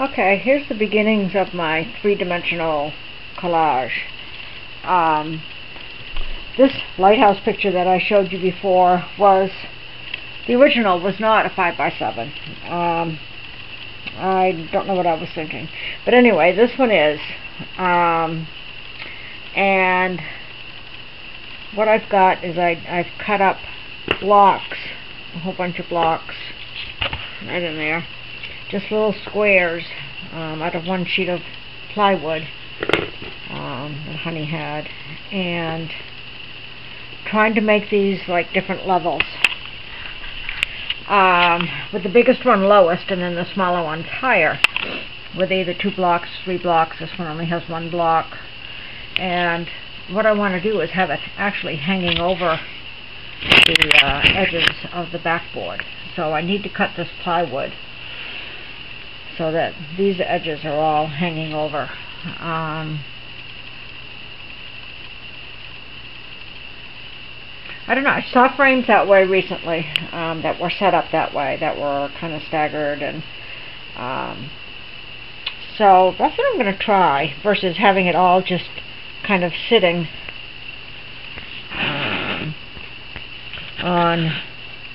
Okay, here's the beginnings of my three-dimensional collage. This lighthouse picture that I showed you before the original was not a 5x7. I don't know what I was thinking. But anyway, this one is. And what I've got is I've cut up blocks, a whole bunch of blocks right in there. Just little squares out of one sheet of plywood that Honey had, and trying to make these like different levels, with the biggest one lowest and then the smaller ones higher, with either 2 blocks, 3 blocks. This one only has 1 block, and what I want to do is have it actually hanging over the edges of the backboard. So I need to cut this plywood so that these edges are all hanging over. I don't know, I saw frames that way recently, that were set up that way, that were kind of staggered, and so that's what I'm going to try, versus having it all just kind of sitting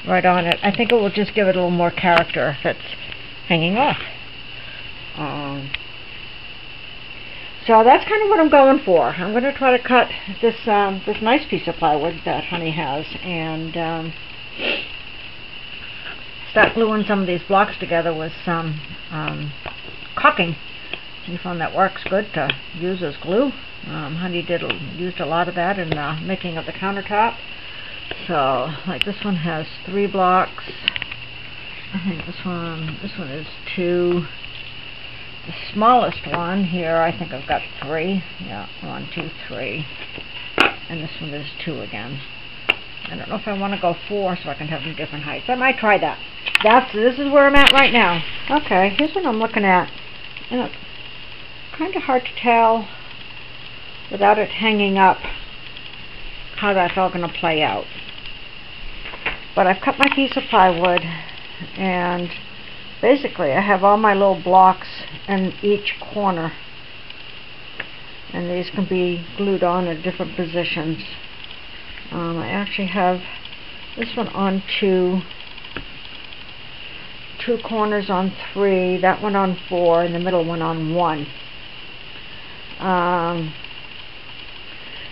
right on it. I think it will just give it a little more character if it's hanging off. So that's kind of what I'm going for. I'm going to try to cut this this nice piece of plywood that Honey has, and start gluing some of these blocks together with some caulking. We found that works good to use as glue. Honey used a lot of that in the making of the countertop. So, like this one has 3 blocks. I think this one is 2. The smallest one here, I think I've got 3. Yeah, 1, 2, 3. And this one is 2 again. I don't know if I want to go 4 so I can have them different heights. I might try that. This is where I'm at right now. Okay, here's what I'm looking at. And it's kind of hard to tell without it hanging up how that's all going to play out. But I've cut my piece of plywood, and basically I have all my little blocks in each corner, and these can be glued on in different positions. I actually have this one on 2 corners on 3, that one on 4, and the middle one on 1.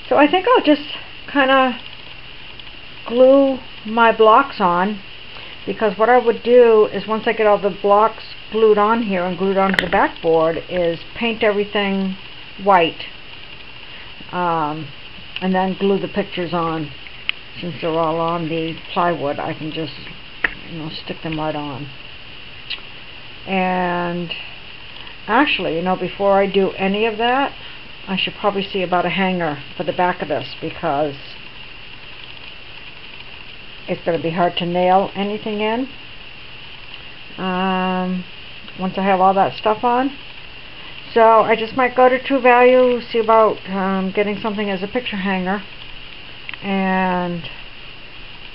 So I think I'll just kind of glue my blocks on, because what I would do is, once I get all the blocks glued on here and glued onto the backboard, is paint everything white, and then glue the pictures on. Since they're all on the plywood, I can just, stick them right on. And actually, before I do any of that, I should probably see about a hanger for the back of this, because it's going to be hard to nail anything in once I have all that stuff on. So I just might go to True Value, see about getting something as a picture hanger, and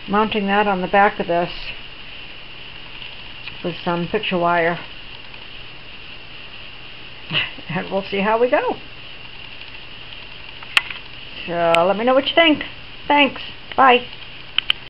mounting that on the back of this with some picture wire. And we'll see how we go. So let me know what you think. Thanks. Bye.